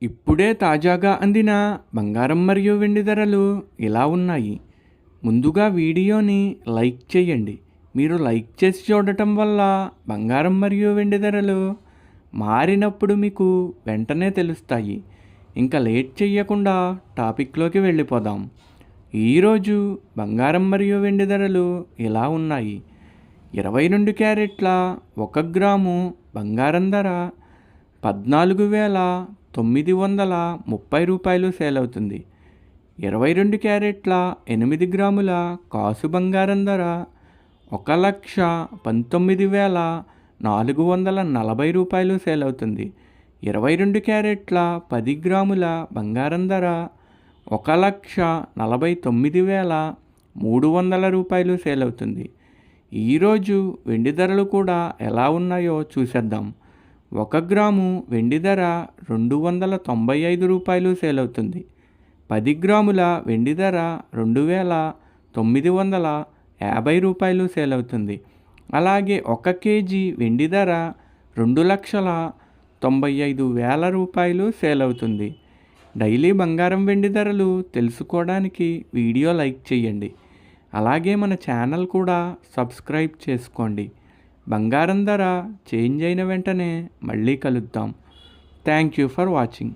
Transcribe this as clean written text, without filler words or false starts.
ఇప్పుడే తాజాగా అందిన బంగారం మరియు వెండి ధరలు ఇలా ఉన్నాయి. ముందుగా వీడియోని లైక్ చేయండి. మీరు లైక్ చేసి చూడటం వల్ల బంగారం మరియు వెండి ధరలు మారినప్పుడు మీకు వెంటనే తెలుస్తాయి. ఇంకా లేట్ చేయకుండా టాపిక్లోకి వెళ్ళిపోదాం. ఈరోజు బంగారం మరియు వెండి ధరలు ఇలా ఉన్నాయి. 22 క్యారెట్ల 1 గ్రాము బంగారం ధర 14,930 రూపాయలు సేల్ అవుతుంది. 22 క్యారెట్ల 8 గ్రాముల కాసు బంగారం ధర 1,19,440 రూపాయలు సేల్ అవుతుంది. 22 క్యారెట్ల 10 గ్రాముల బంగారం ధర 1,49,300 రూపాయలు సేల్ అవుతుంది. ఈరోజు వెండి ధరలు కూడా ఎలా ఉన్నాయో చూసేద్దాం. 1 గ్రాము వెండి ధర 295 రూపాయలు సేల్ అవుతుంది. 10 గ్రాముల వెండి ధర 2,950 రూపాయలు సేల్ అవుతుంది. అలాగే 1 కేజీ వెండి ధర 2,95,000 రూపాయలు సేల్ అవుతుంది. డైలీ బంగారం వెండి ధరలు తెలుసుకోవడానికి వీడియో లైక్ చేయండి. అలాగే మన ఛానల్ కూడా సబ్స్క్రైబ్ చేసుకోండి. బంగారం ధర చేంజ్ అయిన వెంటనే మళ్ళీ కలుద్దాం. Thank you for watching.